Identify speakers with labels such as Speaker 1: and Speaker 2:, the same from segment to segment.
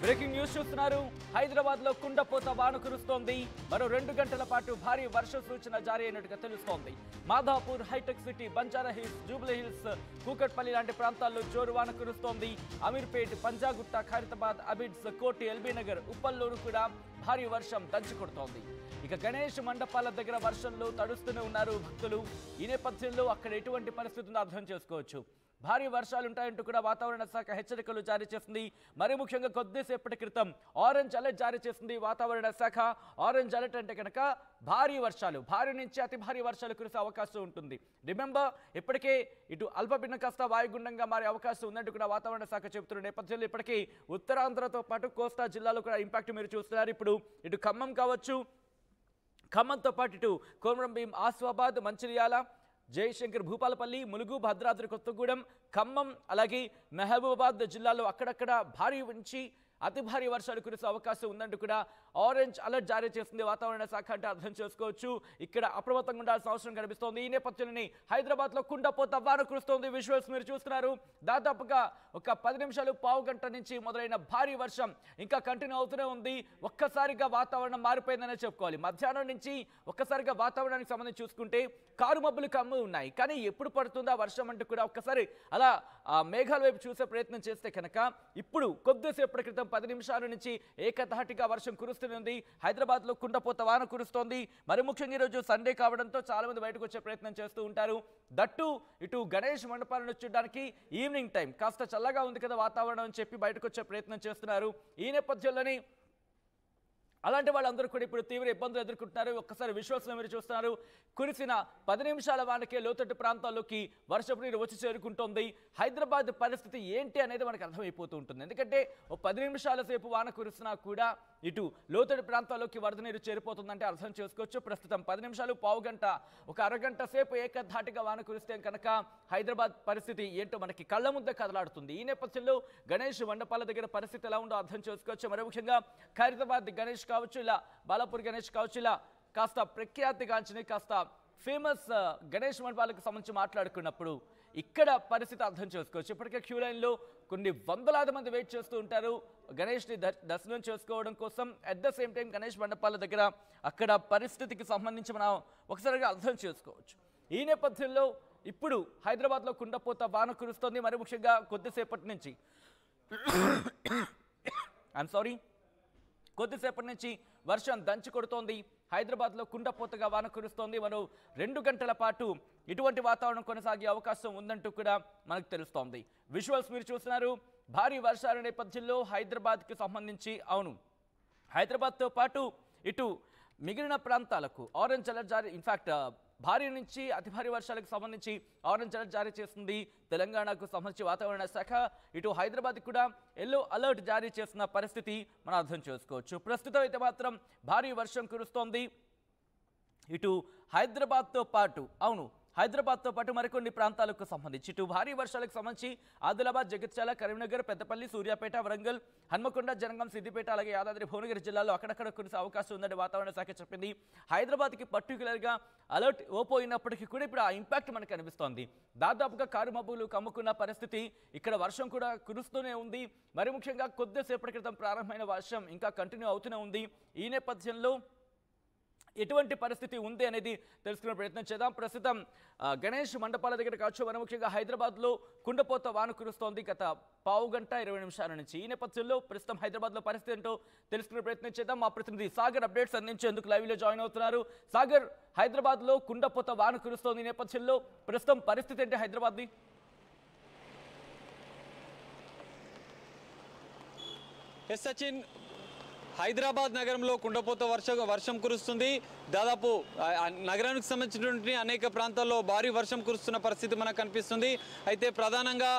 Speaker 1: Breaking news చూస్తున్నారు. హైదరాబాద్ లో కుండపోత వాన కురుస్తోంది. మరో 2 గంటల పాటు భారీ వర్ష సూచన జారీ అయినట్టుగా తెలుస్తోంది. మాధాపూర్, హైటెక్ city, Banjara hills, Jubilee Hills, Kukatpally లాంటి ప్రాంతాల్లో జోరు వాన కురుస్తోంది. అమీర్పేట్, పంజాగుట్ట, ఖైరతాబాద్, అబిడ్స్, కోటి, ఎల్బీ నగర్, ఉప్పల్లూరు కూడా భారీ వర్షం దంచుకొడుతోంది. ఇక గణేష్ మండపాల దగ్గర వర్షంలో తడుస్తూనే ఉన్నారు భక్తులు. ఈ నేపథ్యంలో అక్కడ ఎటువంటి పరిస్థితి ఉందో అర్థం చేసుకోవచ్చు. భారీ వర్షాలుంటాయంటూ కూడా వాతావరణ శాఖ హెచ్చరికలు జారీ చేసింది. మరి ముఖ్యంగా కొద్దిసేపటి క్రితం ఆరెంజ్ అలర్ట్ జారీ చేసింది వాతావరణ శాఖ. ఆరెంజ్ అలర్ట్ అంటే కనుక భారీ వర్షాలు, భారీ నుంచి అతి భారీ వర్షాలు కురిసే అవకాశం ఉంటుంది. రిమెంబర్, ఇప్పటికే ఇటు అల్పపీడనం కాస్త వాయుగుండంగా మారే అవకాశం ఉందంటూ కూడా వాతావరణ శాఖ చెబుతున్న నేపథ్యంలో ఇప్పటికీ ఉత్తరాంధ్రతో పాటు కోస్తా జిల్లాలో కూడా ఇంపాక్ట్ మీరు చూస్తున్నారు. ఇప్పుడు ఇటు ఖమ్మం కావచ్చు, ఖమ్మంతో పాటు ఇటు కొమరంభీం, ఆసిఫాబాద్, మంచిర్యాల, జయశంకర్, భూపాలపల్లి, ములుగు, భద్రాద్రి కొత్తగూడెం, ఖమ్మం, అలాగే మహబూబాబాద్ జిల్లాలో అక్కడక్కడ భారీ నుంచి అతి భారీ వర్షాలు కురిసే అవకాశం ఉందంటూ కూడా ఆరెంజ్ అలర్ట్ జారీ చేసింది వాతావరణ శాఖ. అంటే అర్థం చేసుకోవచ్చు ఇక్కడ అప్రమత్తంగా ఉండాల్సిన అవసరం కనిపిస్తోంది. ఈ నేపథ్యంలోనే హైదరాబాద్లో కుండపోత వాన కురుస్తోంది. విజువల్స్ మీరు చూస్తున్నారు. దాదాపుగా ఒక 10 నిమిషాలు, పావు గంట నుంచి మొదలైన భారీ వర్షం ఇంకా కంటిన్యూ అవుతూనే ఉంది. ఒక్కసారిగా వాతావరణం మారిపోయిందనే చెప్పుకోవాలి. మధ్యాహ్నం నుంచి ఒక్కసారిగా వాతావరణానికి సంబంధించి చూసుకుంటే కారు మబ్బులు కమ్మి ఉన్నాయి. కానీ ఎప్పుడు పడుతుందా వర్షం అంటూ కూడా ఒక్కసారి అలా మేఘాల వైపు చూసే ప్రయత్నం చేస్తే కనుక ఇప్పుడు కొద్దిసేపటి క్రితం 10 నిమిషాల నుంచి ఏకధాటిగా వర్షం కురుస్తుంది. హైదరాబాద్లో కుండపోత వాన కురుస్తోంది. మరి ముఖ్యంగా ఈరోజు సండే కావడంతో చాలా మంది బయటకు వచ్చే ప్రయత్నం చేస్తూ ఉంటారు. దట్టు ఇటు గణేష్ మండపాలను చూడడానికి ఈవినింగ్ టైం కాస్త చల్లగా ఉంది కదా వాతావరణం అని చెప్పి బయటకు వచ్చే ప్రయత్నం చేస్తున్నారు. ఈ నేపథ్యంలోనే అలాంటి వాళ్ళందరూ కూడా ఇప్పుడు తీవ్ర ఇబ్బందులు ఎదుర్కొంటున్నారు. ఒక్కసారి విజువల్స్లో మీరు చూస్తున్నారు. కురిసిన 10 నిమిషాల వానకే లోతట్టు ప్రాంతాల్లోకి వర్షపు నీరు వచ్చి చేరుకుంటోంది. హైదరాబాద్ పరిస్థితి ఏంటి అనేది మనకు అర్థమైపోతూ ఉంటుంది. ఎందుకంటే ఓ 10 నిమిషాల సేపు వాన కురిసినా కూడా ఇటు లోతట్టు ప్రాంతాల్లోకి వరద నీరు చేరిపోతుందంటే అర్థం చేసుకోవచ్చు. ప్రస్తుతం 10 నిమిషాలు, పావు గంట, ఒక అరగంట సేపు ఏకధాటిగా వాన కురిస్తే కనుక హైదరాబాద్ పరిస్థితి ఏంటో మనకి కళ్ళ ముందే కదలాడుతుంది. ఈ నేపథ్యంలో గణేష్ మండపాల దగ్గర పరిస్థితి ఎలా ఉందో అర్థం చేసుకోవచ్చు. మరి ముఖ్యంగా ఖైరతాబాద్ గణేష్ కావచ్చు, ఇలా బాలాపూర్ గణేష్ కావచ్చు, ఇలా కాస్త ప్రఖ్యాతిగాంచిన కాస్త ఫేమస్ గణేష్ మండపాలకు సంబంధించి మాట్లాడుకున్నప్పుడు ఇక్కడ పరిస్థితి అర్థం చేసుకోవచ్చు. ఇప్పటికే క్యూ లైన్లో కొన్ని వందలాది మంది వెయిట్ చేస్తూ ఉంటారు గణేష్ని దర్శనం చేసుకోవడం కోసం. At the same time Ganesh మండపాల దగ్గర అక్కడ పరిస్థితికి సంబంధించి మనం ఒకసారిగా అర్థం చేసుకోవచ్చు. ఈ నేపథ్యంలో ఇప్పుడు హైదరాబాద్లో కుండపోత వాన కురుస్తోంది. మరి ముఖ్యంగా కొద్దిసేపటి నుంచి కొద్దిసేపటి నుంచి వర్షం దంచి కొడుతోంది. హైదరాబాద్లో కుండపోతగా వాన కురుస్తోంది. మరో 2 గంటల పాటు ఇటువంటి వాతావరణం కొనసాగే అవకాశం ఉందంటూ కూడా మనకు తెలుస్తోంది. విజువల్స్ మీరు చూస్తున్నారు. భారీ వర్షాల నేపథ్యంలో హైదరాబాద్కి సంబంధించి హైదరాబాద్తో పాటు ఇటు మిగిలిన ప్రాంతాలకు ఆరెంజ్ అలర్ట్ జారీ, ఇన్ఫాక్ట్ భారీ నుంచి అతి భారీ వర్షాలకు సంబంధించి ఆరెంజ్ అలర్ట్ జారీ చేస్తుంది తెలంగాణకు సంబంధించి వాతావరణ శాఖ. ఇటు హైదరాబాద్ కూడా ఎల్లో అలర్ట్ జారీ చేసిన పరిస్థితి మనం అర్థం చేసుకోవచ్చు. ప్రస్తుతం అయితే మాత్రం భారీ వర్షం కురుస్తోంది. ఇటు హైదరాబాద్తో పాటు మరికొన్ని ప్రాంతాలకు సంబంధించి ఇటు భారీ వర్షాలకు సంబంధించి ఆదిలాబాద్, జగిత్యాల, కరీంనగర్, పెద్దపల్లి, సూర్యాపేట, వరంగల్, హన్మకొండ, జనగాం, సిద్దిపేట, అలాగే యాదాద్రి భువనగిరి జిల్లాలో అక్కడక్కడ కురిసే అవకాశం ఉందని వాతావరణ శాఖ చెప్పింది. హైదరాబాద్కి పర్టికులర్గా అలర్ట్ ఓపోయినప్పటికీ కూడా ఇప్పుడు ఆ ఇంపాక్ట్ మనకు కనిపిస్తోంది. దాదాపుగా కారు మబ్బులు కమ్ముకున్న పరిస్థితి, ఇక్కడ వర్షం కూడా కురుస్తూనే ఉంది. మరి ముఖ్యంగా కొద్దిసేపటి క్రితం ప్రారంభమైన వర్షం ఇంకా కంటిన్యూ అవుతూనే ఉంది. ఈ నేపథ్యంలో ఎటువంటి పరిస్థితి ఉంది అనేది తెలుసుకునే ప్రయత్నం చేద్దాం. ప్రస్తుతం గణేష్ మండపాల దగ్గర కావచ్చు, మరి ముఖ్యంగా హైదరాబాద్లో కుండపోత వాన కురుస్తోంది గత పావు గంట 20 నిమిషాల నుంచి. ఈ నేపథ్యంలో ప్రస్తుతం హైదరాబాద్లో పరిస్థితి ఏంటో తెలుసుకునే ప్రయత్నం చేద్దాం. మా ప్రతినిధి సాగర్ అప్డేట్స్ అందించేందుకు లైవ్లో జాయిన్ అవుతున్నారు. సాగర్, హైదరాబాద్లో కుండపోత వాన కురుస్తోంది. ఈ నేపథ్యంలో ప్రస్తుతం పరిస్థితి ఏంటి హైదరాబాద్ది?
Speaker 2: ఎస్ సచిన్, హైదరాబాద్ నగరంలో కుండపోత వర్షం కురుస్తుంది. దాదాపు నగరానికి సంబంధించినటువంటి అనేక ప్రాంతాల్లో భారీ వర్షం కురుస్తున్న పరిస్థితి మనకు కనిపిస్తుంది. అయితే ప్రధానంగా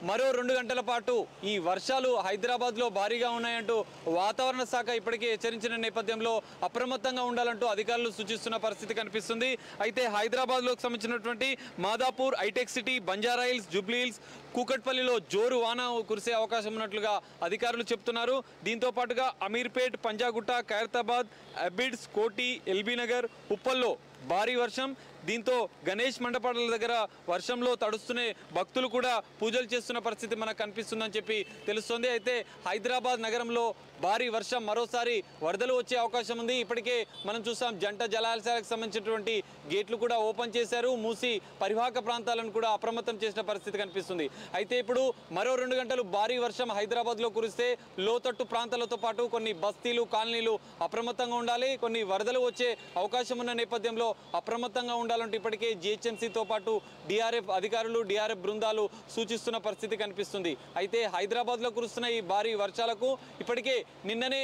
Speaker 2: మరో 2 గంటల పాటు ఈ వర్షాలు హైదరాబాద్లో భారీగా ఉన్నాయంటూ వాతావరణ శాఖ ఇప్పటికే హెచ్చరించిన నేపథ్యంలో అప్రమత్తంగా ఉండాలంటూ అధికారులు సూచిస్తున్న పరిస్థితి కనిపిస్తుంది. అయితే హైదరాబాద్లోకి సంబంధించినటువంటి Madhapur, Hitech city, Banjara hills, Jubilee Hills, కూకట్పల్లిలో జోరు వాన కురిసే అవకాశం ఉన్నట్లుగా అధికారులు చెప్తున్నారు. దీంతో పాటుగా అమీర్పేట్, పంజాగుట్ట, ఖైరతాబాద్, అబిడ్స్, కోటి, ఎల్బీ నగర్, ఉప్పల్లో భారీ వర్షం. దీంతో గణేష్ మండపాల దగ్గర వర్షంలో తడుస్తూనే భక్తులు కూడా పూజలు చేస్తున్న పరిస్థితి మనకు కనిపిస్తుందని చెప్పి తెలుస్తోంది. అయితే హైదరాబాద్ నగరంలో భారీ వర్షం, మరోసారి వరదలు వచ్చే అవకాశం ఉంది. ఇప్పటికే మనం చూసాం జంట జలాశయాలకు సంబంధించినటువంటి గేట్లు కూడా ఓపెన్ చేశారు. మూసి పరివాహక ప్రాంతాలను కూడా అప్రమత్తం చేసిన పరిస్థితి కనిపిస్తుంది. అయితే ఇప్పుడు మరో 2 గంటలు భారీ వర్షం హైదరాబాద్లో కురిస్తే లోతట్టు ప్రాంతాలతో పాటు కొన్ని బస్తీలు, కాలనీలు అప్రమత్తంగా ఉండాలి. కొన్ని వరదలు వచ్చే అవకాశం ఉన్న నేపథ్యంలో అప్రమత్తంగా ఉండాలంటే ఇప్పటికే జిహెచ్ఎంసీతో పాటు డిఆర్ఎఫ్ అధికారులు, డిఆర్ఎఫ్ బృందాలు సూచిస్తున్న పరిస్థితి కనిపిస్తుంది. అయితే హైదరాబాద్లో కురుస్తున్న ఈ భారీ వర్షాలకు ఇప్పటికే నిన్ననే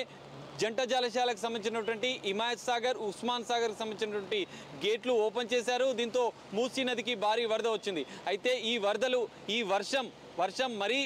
Speaker 2: జంట జలాశయాలకు సంబంధించినటువంటి హిమాయత్ సాగర్, ఉస్మాన్ సాగర్కి సంబంధించినటువంటి గేట్లు ఓపెన్ చేశారు. దీంతో మూసీ నదికి భారీ వరద వచ్చింది. అయితే ఈ వర్షం మరీ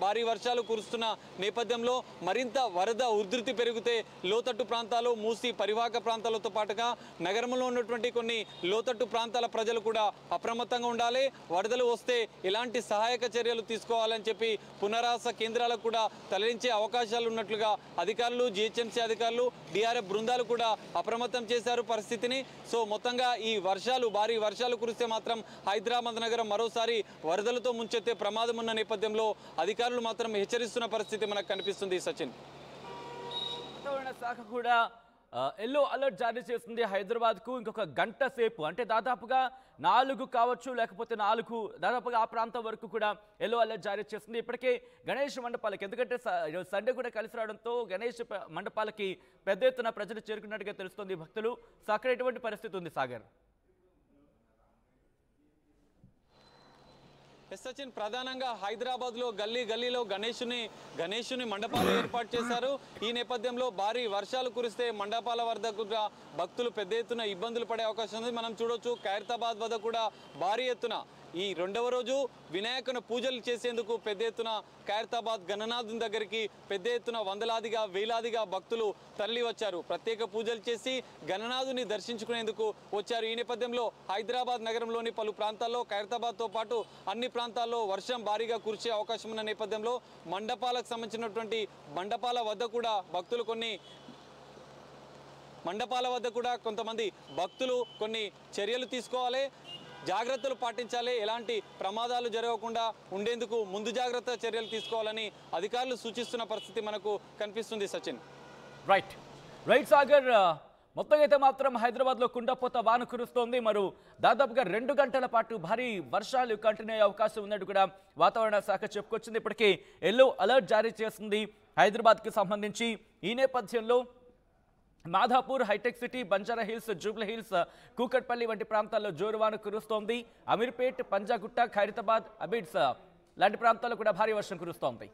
Speaker 2: భారీ వర్షాలు కురుస్తున్న నేపథ్యంలో మరింత వరద ఉధృతి పెరిగితే లోతట్టు ప్రాంతాలు, మూసి పరివాహక ప్రాంతాలతో పాటుగా నగరంలో ఉన్నటువంటి కొన్ని లోతట్టు ప్రాంతాల ప్రజలు కూడా అప్రమత్తంగా ఉండాలి. వరదలు వస్తే ఎలాంటి సహాయక చర్యలు తీసుకోవాలని చెప్పి పునరావాస కేంద్రాలకు కూడా తరలించే అవకాశాలు ఉన్నట్లుగా అధికారులు, జిహెచ్ఎంసీ అధికారులు, డిఆర్ఎఫ్ బృందాలు కూడా అప్రమత్తం చేశారు పరిస్థితిని. సో మొత్తంగా ఈ భారీ వర్షాలు కురిస్తే మాత్రం హైదరాబాద్ నగరం మరోసారి వరదలతో ముంచెత్తే ప్రమాదం ఉన్న నేపథ్యంలో అధికారులు మాత్రం హెచ్చరిస్తున్న పరిస్థితి మనకు కనిపిస్తుంది. సచిన్,
Speaker 1: వాతావరణ శాఖ కూడా ఎల్లో అలర్ట్ జారీ చేస్తుంది హైదరాబాద్కు. ఇంకొక గంట సేపు అంటే దాదాపుగా 4 కావచ్చు, లేకపోతే 4 దాదాపుగా ఆ ప్రాంతం వరకు కూడా ఎల్లో అలర్ట్ జారీ చేస్తుంది. ఇప్పటికే గణేష్ మండపాలకి, ఎందుకంటే సండే కూడా కలిసి రావడంతో గణేష్ మండపాలకి పెద్ద ఎత్తున ప్రజలు చేరుకున్నట్టుగా తెలుస్తుంది భక్తులు. సో అక్కడ ఎటువంటి పరిస్థితి ఉంది సాగర్?
Speaker 2: సచిన్, ప్రధానంగా హైదరాబాద్లో గల్లీలో గణేషుని మండపాలు ఏర్పాటు చేశారు. ఈ నేపథ్యంలో భారీ వర్షాలు కురిస్తే మండపాల వద్ద కూడా భక్తులు పెద్ద ఎత్తున ఇబ్బందులు పడే అవకాశం ఉంది. మనం చూడొచ్చు ఖైరతాబాద్ వద్ద కూడా భారీ ఎత్తున ఈ 2వ రోజు వినాయకుని పూజలు చేసేందుకు పెద్ద ఎత్తున ఖైరతాబాద్ గణనాథుని దగ్గరికి పెద్ద ఎత్తున వేలాదిగా భక్తులు తరలి వచ్చారు. ప్రత్యేక పూజలు చేసి గణనాథుని దర్శించుకునేందుకు వచ్చారు. ఈ నేపథ్యంలో హైదరాబాద్ నగరంలోని పలు ప్రాంతాల్లో ఖైరతాబాద్తో పాటు అన్ని ప్రాంతాల్లో వర్షం భారీగా కురిసే అవకాశం ఉన్న నేపథ్యంలో మండపాలకు సంబంధించినటువంటి మండపాల వద్ద కూడా కొంతమంది భక్తులు కొన్ని చర్యలు తీసుకోవాలి, జాగ్రత్తలు పాటించాలి. ఎలాంటి ప్రమాదాలు జరగకుండా ఉండేందుకు ముందు జాగ్రత్త చర్యలు తీసుకోవాలని అధికారులు సూచిస్తున్న పరిస్థితి మనకు కనిపిస్తుంది. సచిన్,
Speaker 1: రైట్ సాగర్, మొత్తం అయితే మాత్రం హైదరాబాద్లో కుండపోత వాన కురుస్తోంది. మరి దాదాపుగా 2 గంటల పాటు భారీ వర్షాలు కంటిన్యూ అయ్యే అవకాశం ఉన్నట్టు కూడా వాతావరణ శాఖ చెప్పుకొచ్చింది. ఇప్పటికే ఎల్లో అలర్ట్ జారీ చేస్తుంది హైదరాబాద్కి సంబంధించి. ఈ నేపథ్యంలో మాధాపూర్, హైటెక్ city, Banjara hills, Jubilee Hills, Kukatpally వంటి ప్రాంతాల్లో జోరువాన కురుస్తోంది. అమీర్పేట్, పంజాగుట్ట, ఖైరతాబాద్, అబిడ్స్ లాంటి ప్రాంతాల్లో కూడా భారీ వర్షం కురుస్తోంది.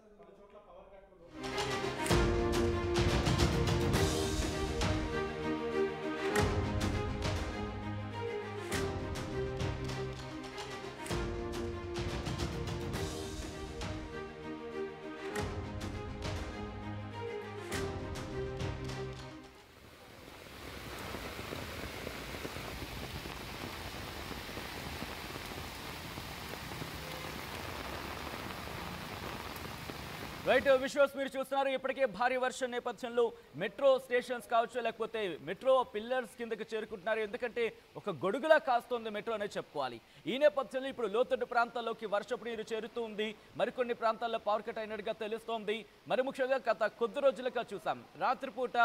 Speaker 1: రైట్ విశ్వాస్, మీరు చూస్తున్నారు ఇప్పటికే భారీ వర్షం నేపథ్యంలో మెట్రో స్టేషన్స్ కావచ్చు, లేకపోతే మెట్రో పిల్లర్స్ కిందకి చేరుకుంటున్నారు. ఎందుకంటే ఒక గొడుగులా కాస్తోంది మెట్రో అనేది చెప్పుకోవాలి. ఈ నేపథ్యంలో ఇప్పుడు లోతట్టు ప్రాంతాల్లోకి వర్షపు నీరు చేరుతూ ఉంది. మరికొన్ని ప్రాంతాల్లో పవర్ కట్ అయినట్టుగా తెలుస్తోంది. మరి ముఖ్యంగా గత కొద్ది రోజులుగా చూసాం రాత్రిపూట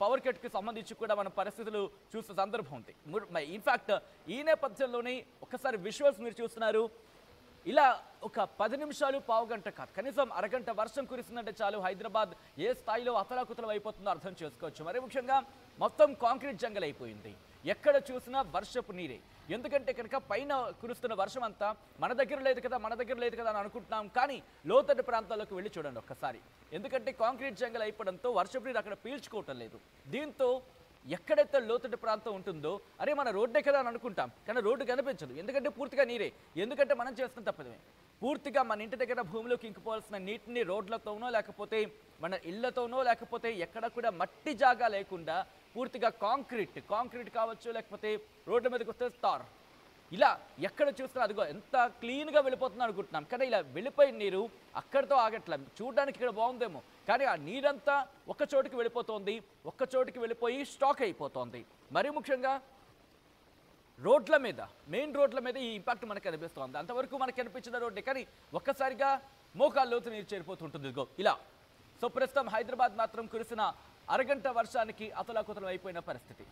Speaker 1: పవర్ కట్కి సంబంధించి కూడా మన పరిస్థితులు చూసే సందర్భం ఉంది. ఇన్ఫ్యాక్ట్ ఈ నేపథ్యంలోనే ఒకసారి విజువల్స్ మీరు చూస్తున్నారు. ఇలా ఒక 10 నిమిషాలు, పావుగంట కాదు, కనీసం అరగంట వర్షం కురిసిందంటే చాలు హైదరాబాద్ ఏ స్థాయిలో అతలాకుతలం అయిపోతుందో అర్థం చేసుకోవచ్చు. మరి ముఖ్యంగా మొత్తం కాంక్రీట్ జంగల్ అయిపోయింది. ఎక్కడ చూసినా వర్షపు నీరే. ఎందుకంటే కనుక పైన కురుస్తున్న వర్షం అంతా మన దగ్గర లేదు కదా అని అనుకుంటున్నాం. కానీ లోతట్టు ప్రాంతాల్లోకి వెళ్ళి చూడండి ఒక్కసారి. ఎందుకంటే కాంక్రీట్ జంగల్ అయిపోవడంతో వర్షపు నీరు అక్కడ పీల్చుకోవటం లేదు. దీంతో ఎక్కడైతే లోతట్టు ప్రాంతం ఉంటుందో అరే మన రోడ్డే కదా అని అనుకుంటాం, కానీ రోడ్డు కనిపించదు. ఎందుకంటే పూర్తిగా నీరే. ఎందుకంటే మనం చేస్తున్న తప్పదమే. పూర్తిగా మన ఇంటి దగ్గర భూమిలోకి ఇంకిపోవాల్సిన నీటిని రోడ్లతోనో, లేకపోతే మన ఇళ్లతోనో, లేకపోతే ఎక్కడ కూడా మట్టి జాగా లేకుండా పూర్తిగా కాంక్రీట్ కావచ్చు, లేకపోతే రోడ్ల మీదకి వస్తే తార్, ఇలా ఎక్కడ చూసినా అదిగో ఎంత క్లీన్గా వెళ్ళిపోతుందో అనుకుంటున్నాం. కానీ ఇలా వెళ్ళిపోయిన నీరు అక్కడితో ఆగట్లేదు. చూడడానికి ఇక్కడ బాగుందేమో, కానీ ఆ నీరంతా ఒక్క చోటుకి వెళ్ళిపోతుంది. ఒక్క చోటుకి వెళ్ళిపోయి స్టాక్ అయిపోతుంది. మరీ ముఖ్యంగా రోడ్ల మీద మెయిన్ రోడ్ల మీద ఈ ఇంపాక్ట్ మనకు కనిపిస్తోంది. అంతవరకు మనకు కనిపించిన రోడ్డే, కానీ ఒక్కసారిగా మోకాళ్ళ లోతు నీరు చేరిపోతుంటుంది. ఇదిగో ఇలా. సో ప్రస్తుతం హైదరాబాద్ మాత్రం కురిసిన అరగంట వర్షానికి అతలాకుతలం అయిపోయిన పరిస్థితి.